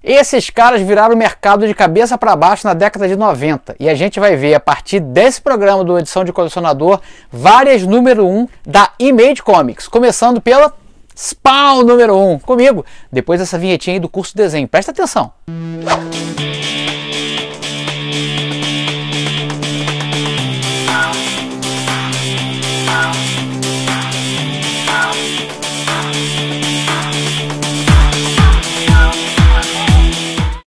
Esses caras viraram o mercado de cabeça para baixo na década de 90 e a gente vai ver a partir desse programa do Edição de Colecionador várias número 1 da Image Comics, começando pela Spawn número 1, comigo, depois dessa vinhetinha aí do curso de desenho. Presta atenção!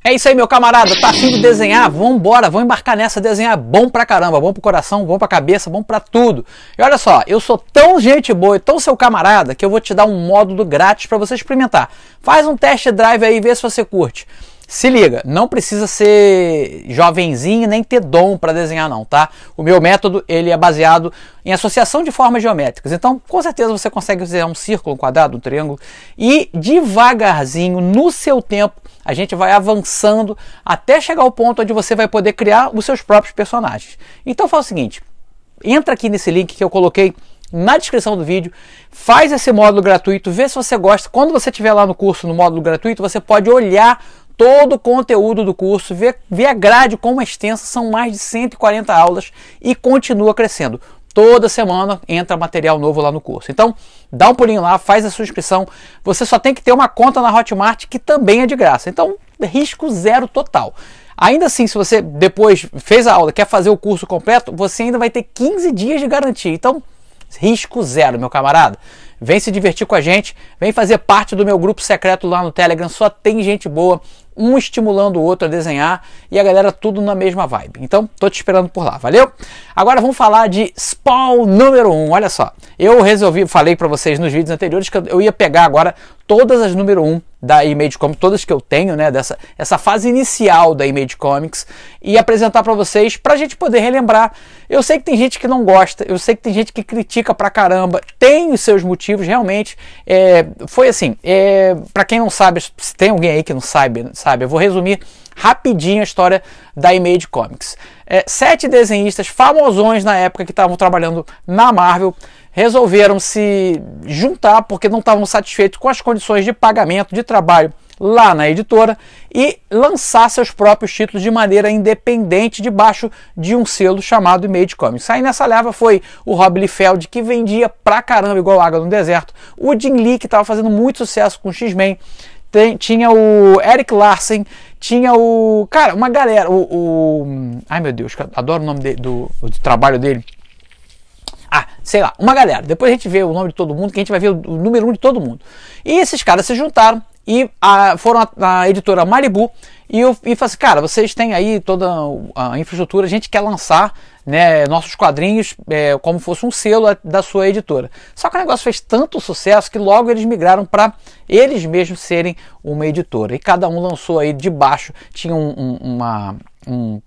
É isso aí, meu camarada, tá afim de desenhar? Vambora, vamos embarcar nessa. Desenhar é bom pra caramba, bom pro coração, bom pra cabeça, bom pra tudo. E olha só, eu sou tão gente boa e tão seu camarada que eu vou te dar um módulo grátis pra você experimentar. Faz um test drive aí e vê se você curte. Se liga, não precisa ser jovenzinho nem ter dom para desenhar não, tá? O meu método, ele é baseado em associação de formas geométricas. Então, com certeza você consegue desenhar um círculo, um quadrado, um triângulo. E devagarzinho, no seu tempo, a gente vai avançando até chegar ao ponto onde você vai poder criar os seus próprios personagens. Então faz o seguinte, entra aqui nesse link que eu coloquei na descrição do vídeo, faz esse módulo gratuito, vê se você gosta. Quando você estiver lá no curso, no módulo gratuito, você pode olhar todo o conteúdo do curso, ver a grade como é extensa, são mais de 140 aulas e continua crescendo. Toda semana entra material novo lá no curso. Então, dá um pulinho lá, faz a sua inscrição. Você só tem que ter uma conta na Hotmart, que também é de graça. Então, risco zero total. Ainda assim, se você depois fez a aula, quer fazer o curso completo, você ainda vai ter 15 dias de garantia. Então, risco zero, meu camarada. Vem se divertir com a gente, vem fazer parte do meu grupo secreto lá no Telegram, só tem gente boa, um estimulando o outro a desenhar e a galera tudo na mesma vibe. Então, tô te esperando por lá, valeu? Agora vamos falar de Spawn número 1, olha só. Eu falei para vocês nos vídeos anteriores que eu ia pegar agora todas as número 1 da Image Comics, todas que eu tenho, né, essa fase inicial da Image Comics, e apresentar para vocês, pra gente poder relembrar. Eu sei que tem gente que não gosta, eu sei que tem gente que critica pra caramba, tem os seus motivos, realmente. Foi assim, para quem não sabe, se tem alguém aí que não sabe, eu vou resumir rapidinho a história da Image Comics. 7 desenhistas famosões na época que estavam trabalhando na Marvel resolveram se juntar porque não estavam satisfeitos com as condições de pagamento, de trabalho lá na editora e lançar seus próprios títulos de maneira independente debaixo de um selo chamado Image Comics. Aí nessa leva foi o Rob Liefeld, que vendia pra caramba igual água no deserto, o Jim Lee, que estava fazendo muito sucesso com X-Men, tinha o Eric Larsen, tinha o... cara, uma galera, ai meu Deus, adoro o nome do trabalho dele. Sei lá, uma galera. Depois a gente vê o nome de todo mundo, que a gente vai ver o número 1 de todo mundo. E esses caras se juntaram e foram na editora Malibu e falaram assim, cara, vocês têm aí toda a infraestrutura, a gente quer lançar, né, nossos quadrinhos como fosse um selo da sua editora. Só que o negócio fez tanto sucesso que logo eles migraram para eles mesmos serem uma editora. E cada um lançou aí debaixo, tinha um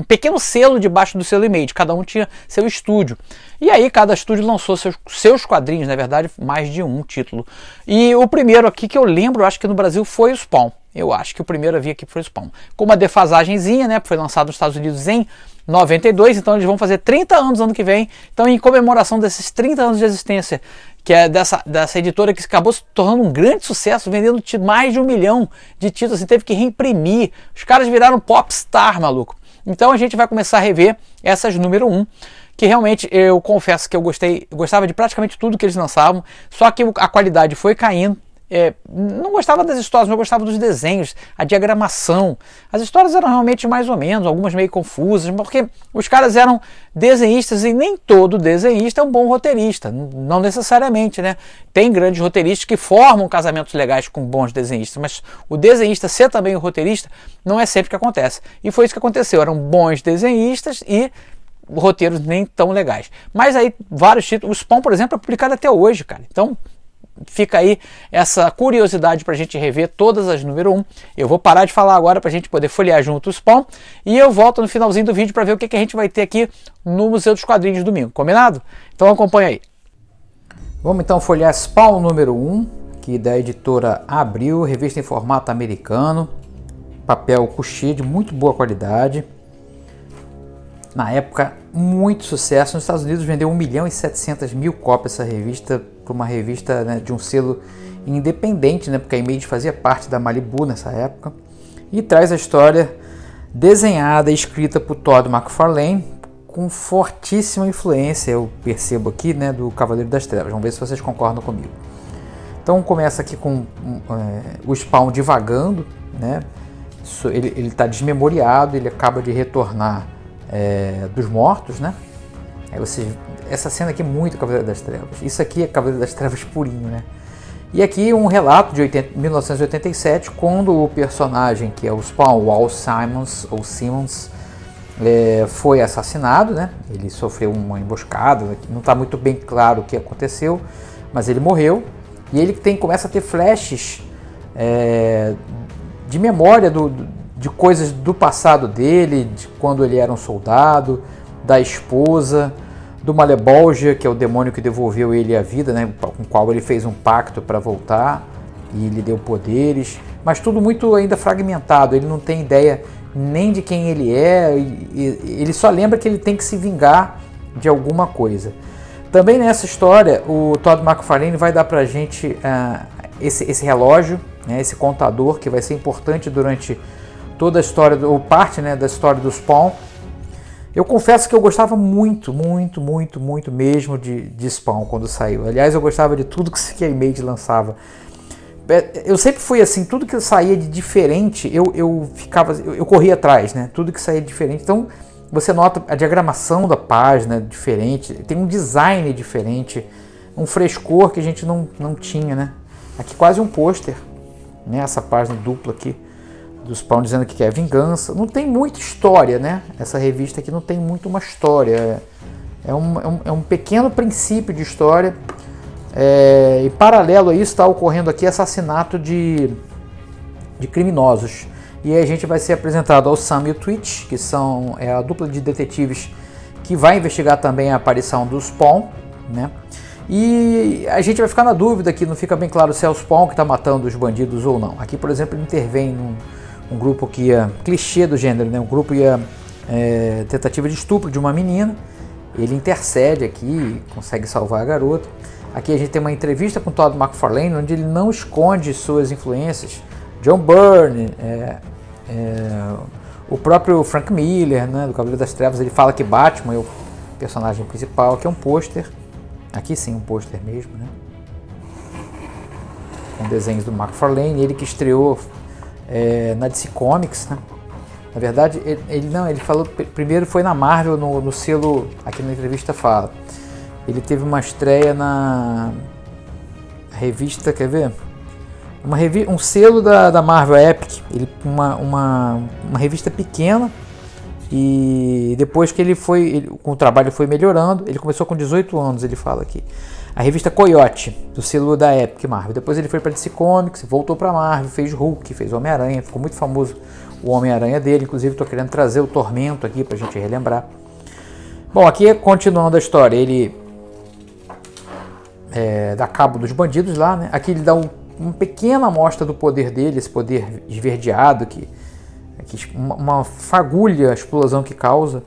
pequeno selo debaixo do selo Image, cada um tinha seu estúdio. E aí cada estúdio lançou seus quadrinhos, na verdade, mais de um título. E o primeiro aqui que eu lembro, acho que no Brasil foi o Spawn. Eu acho que o primeiro eu vi aqui foi o Spawn. Com uma defasagenzinha, né? Foi lançado nos Estados Unidos em 92, então eles vão fazer 30 anos ano que vem. Então, em comemoração desses 30 anos de existência, que é dessa editora que acabou se tornando um grande sucesso, vendendo mais de 1 milhão de títulos, assim, teve que reimprimir. Os caras viraram popstar, maluco. Então a gente vai começar a rever essas número 1, que realmente eu confesso que eu gostava de praticamente tudo que eles lançavam, só que a qualidade foi caindo. Não gostava das histórias, mas eu gostava dos desenhos, a diagramação. As histórias eram realmente mais ou menos, algumas meio confusas, porque os caras eram desenhistas e nem todo desenhista é um bom roteirista, não necessariamente, né? Tem grandes roteiristas que formam casamentos legais com bons desenhistas, mas o desenhista ser também o roteirista não é sempre que acontece. E foi isso que aconteceu, eram bons desenhistas e roteiros nem tão legais. Mas aí vários títulos, o Spawn, por exemplo, é publicado até hoje, cara. Então fica aí essa curiosidade para a gente rever todas as número 1. Eu vou parar de falar agora para a gente poder folhear junto o Spawn e eu volto no finalzinho do vídeo para ver o que a gente vai ter aqui no Museu dos Quadrinhos domingo, combinado? Então acompanha aí. Vamos então folhear Spawn número 1, que da editora Abril, revista em formato americano, papel couché de muito boa qualidade. Na época, muito sucesso. Nos Estados Unidos vendeu 1.700.000 cópias essa revista, para uma revista, né, de um selo independente, né, porque a Image fazia parte da Malibu nessa época, e traz a história desenhada e escrita por Todd McFarlane, com fortíssima influência, eu percebo aqui, né, do Cavaleiro das Trevas. Vamos ver se vocês concordam comigo. Então começa aqui com o Spawn divagando, né? Ele está desmemoriado, ele acaba de retornar dos mortos, né? Aí essa cena aqui é muito Cavaleiro das Trevas. Isso aqui é Cavaleiro das Trevas purinho, né? E aqui um relato de 1987, quando o personagem que é o Spawn, o Al Simmons, foi assassinado, né? Ele sofreu uma emboscada, não está muito bem claro o que aconteceu, mas ele morreu. E ele começa a ter flashes de memória de coisas do passado dele, de quando ele era um soldado, da esposa, do Malebolgia, que é o demônio que devolveu ele a vida, né, com o qual ele fez um pacto para voltar e lhe deu poderes, mas tudo muito ainda fragmentado. Ele não tem ideia nem de quem ele é, ele só lembra que ele tem que se vingar de alguma coisa. Também nessa história, o Todd McFarlane vai dar pra gente esse relógio, né, esse contador que vai ser importante durante toda a história, ou parte, né, da história do Spawn. Eu confesso que eu gostava muito mesmo de Spawn quando saiu. Aliás, eu gostava de tudo que a Image lançava. Eu sempre fui assim, tudo que saía de diferente, eu corria atrás, né? Tudo que saía de diferente. Então, você nota a diagramação da página diferente, tem um design diferente, um frescor que a gente não tinha, né? Aqui quase um pôster, né? Essa página dupla aqui do Spawn dizendo que quer vingança. Não tem muita história, né? Essa revista aqui não tem muito uma história. É um pequeno princípio de história. E paralelo a isso está ocorrendo aqui assassinato de criminosos. E aí a gente vai ser apresentado ao Sam e o Twitch, que são a dupla de detetives que vai investigar também a aparição do Spawn, né? E a gente vai ficar na dúvida que não fica bem claro se é o Spawn que está matando os bandidos ou não. Aqui, por exemplo, ele intervém um grupo que ia, clichê do gênero, né? Um grupo ia tentativa de estupro de uma menina. Ele intercede aqui, consegue salvar a garota. Aqui a gente tem uma entrevista com Todd McFarlane, onde ele não esconde suas influências. John Byrne, o próprio Frank Miller, né, do Cavaleiro das Trevas, ele fala que Batman é o personagem principal. Aqui é um pôster, aqui sim um pôster mesmo, né, com desenhos do McFarlane, ele que estreou na DC Comics, né. Na verdade, ele falou, primeiro foi na Marvel, no selo, aqui na entrevista fala, ele teve uma estreia na revista, quer ver? Um selo da Marvel Epic, uma revista pequena, e depois que com o trabalho foi melhorando, ele começou com 18 anos, ele fala aqui. A revista Coyote, do selo da Epic Marvel. Depois ele foi para DC Comics, voltou para Marvel, fez Hulk, fez Homem-Aranha, ficou muito famoso o Homem-Aranha dele, inclusive estou querendo trazer o Tormento aqui para a gente relembrar. Bom, aqui continuando a história, ele dá cabo dos bandidos lá, né? Aqui ele dá uma pequena amostra do poder dele, esse poder esverdeado, uma fagulha a explosão que causa.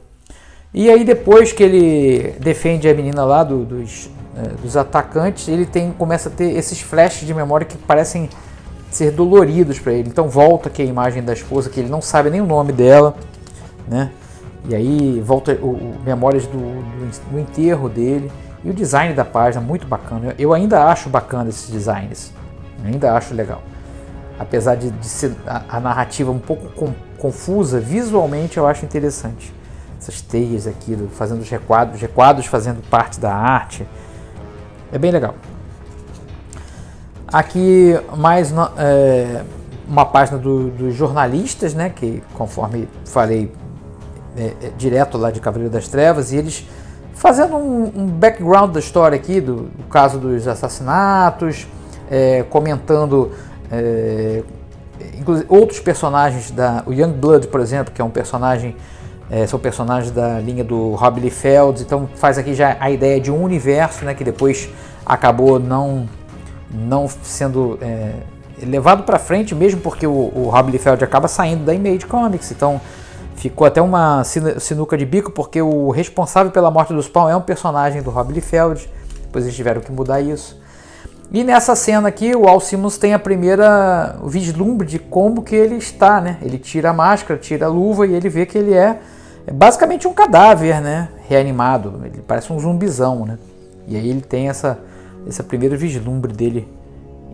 E aí depois que ele defende a menina lá dos atacantes, ele começa a ter esses flashes de memória que parecem ser doloridos para ele. Então volta aqui a imagem da esposa, que ele não sabe nem o nome dela, né? E aí volta memórias do enterro dele. E o design da página, muito bacana. Eu ainda acho bacana esses designs. Ainda acho legal. Apesar de ser a narrativa um pouco confusa, visualmente eu acho interessante. Essas teias aqui, fazendo os requadros fazendo parte da arte. É bem legal. Aqui mais uma página dos jornalistas, né? Que conforme falei, direto lá de Cavaleiro das Trevas. E eles fazendo um background da história aqui, do caso dos assassinatos, comentando inclusive outros personagens, o Youngblood, por exemplo, que é um personagem, são personagens da linha do Rob Liefeld. Então faz aqui já a ideia de um universo, né, que depois acabou não sendo levado para frente, mesmo porque o Rob Liefeld acaba saindo da Image Comics. Então ficou até uma sinuca de bico, porque o responsável pela morte do Spawn é um personagem do Rob Liefeld. Depois eles tiveram que mudar isso. E nessa cena aqui, o Al Simmons tem a primeira vislumbre de como que ele está, né? Ele tira a máscara, tira a luva e ele vê que ele é basicamente um cadáver, né? Reanimado. Ele parece um zumbizão, né? E aí ele tem essa primeira vislumbre dele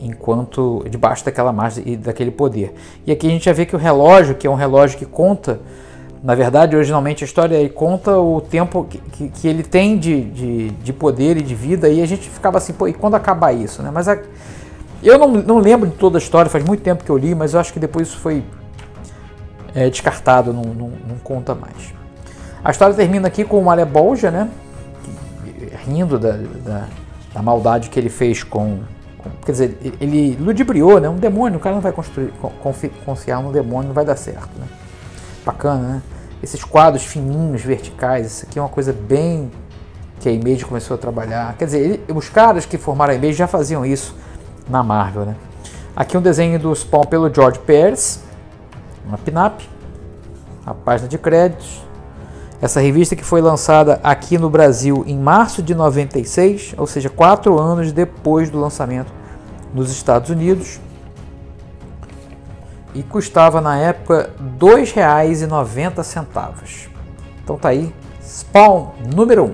enquanto debaixo daquela máscara e daquele poder. E aqui a gente já vê que o relógio, que é um relógio que conta, na verdade, originalmente a história aí conta o tempo que ele tem de poder e de vida, e a gente ficava assim, pô, e quando acabar isso, né? Mas eu não lembro de toda a história, faz muito tempo que eu li, mas eu acho que depois isso foi descartado, não conta mais. A história termina aqui com o Malebolgia, né? Rindo da maldade que ele fez quer dizer, ele ludibriou, né? Um demônio, o cara não vai confiar no demônio, não vai dar certo, né? Bacana, né? Esses quadros fininhos, verticais, isso aqui é uma coisa bem que a Image começou a trabalhar. Quer dizer, os caras que formaram a Image já faziam isso na Marvel, né? Aqui um desenho do Spawn pelo George Pérez, uma pin-up, a página de créditos. Essa revista que foi lançada aqui no Brasil em março de 96, ou seja, 4 anos depois do lançamento nos Estados Unidos. E custava na época R$ 2,90. Então tá aí, Spawn número 1.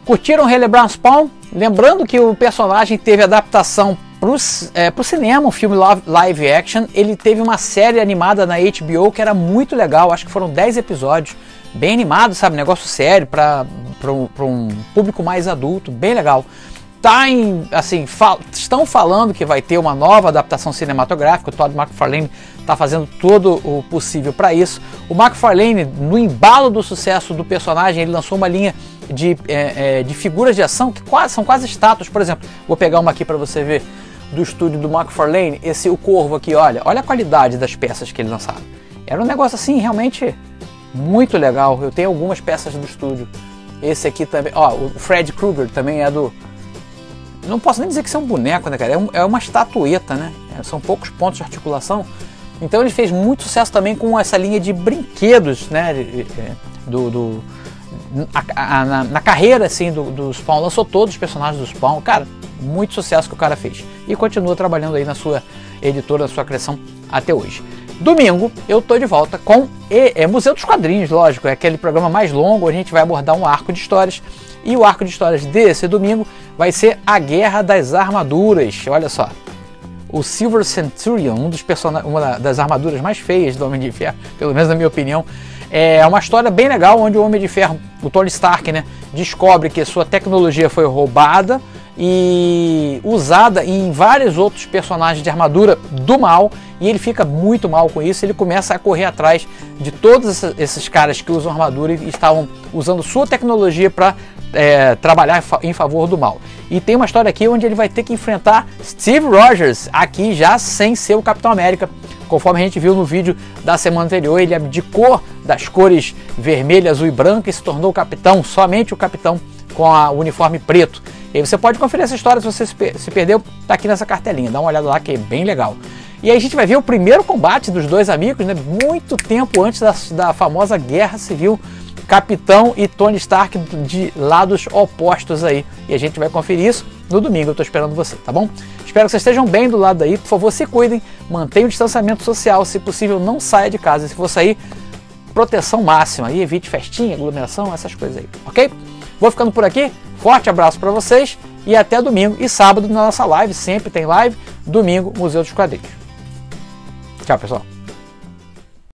Curtiram relembrar Spawn? Lembrando que o personagem teve adaptação para o cinema, um filme live action. Ele teve uma série animada na HBO que era muito legal, acho que foram 10 episódios, bem animado, sabe, negócio sério, para um público mais adulto, bem legal. Estão falando que vai ter uma nova adaptação cinematográfica, o Todd McFarlane está fazendo todo o possível para isso. O McFarlane, no embalo do sucesso do personagem, ele lançou uma linha de figuras de ação que são quase estátuas. Por exemplo, vou pegar uma aqui para você ver, do estúdio do McFarlane, o Corvo aqui, olha a qualidade das peças que ele lançaram. Era um negócio assim, realmente muito legal. Eu tenho algumas peças do estúdio. Esse aqui também, o Fred Krueger também é do... Não posso nem dizer que isso é um boneco, né, cara? É uma estatueta, né? São poucos pontos de articulação. Então ele fez muito sucesso também com essa linha de brinquedos, né? Na carreira assim, do Spawn. Lançou todos os personagens do Spawn. Cara, muito sucesso que o cara fez. E continua trabalhando aí na sua editora, na sua criação até hoje. Domingo eu tô de volta com Museu dos Quadrinhos, lógico. É aquele programa mais longo, onde a gente vai abordar um arco de histórias. E o arco de histórias desse domingo vai ser a Guerra das Armaduras. Olha só, o Silver Centurion, uma das armaduras mais feias do Homem de Ferro, pelo menos na minha opinião. É uma história bem legal, onde o Homem de Ferro, o Tony Stark, né, descobre que sua tecnologia foi roubada e usada em vários outros personagens de armadura do mal, e ele fica muito mal com isso. Ele começa a correr atrás de todos esses caras que usam armadura e estavam usando sua tecnologia para trabalhar em favor do mal. E tem uma história aqui onde ele vai ter que enfrentar Steve Rogers, aqui já sem ser o Capitão América. Conforme a gente viu no vídeo da semana anterior, ele abdicou das cores vermelho, azul e branco e se tornou o capitão, somente o capitão, com o uniforme preto. E aí você pode conferir essa história, se você se perdeu, tá aqui nessa cartelinha, dá uma olhada lá que é bem legal. E aí a gente vai ver o primeiro combate dos dois amigos, né, muito tempo antes da famosa Guerra Civil, Capitão e Tony Stark de lados opostos aí. E a gente vai conferir isso no domingo, eu tô esperando você, tá bom? Espero que vocês estejam bem do lado aí, por favor se cuidem, mantenham o distanciamento social, se possível não saia de casa, se for sair, proteção máxima, e evite festinha, aglomeração, essas coisas aí, ok? Vou ficando por aqui, forte abraço para vocês e até domingo e sábado na nossa live, sempre tem live, domingo, Museu dos Quadrinhos. Tchau, pessoal.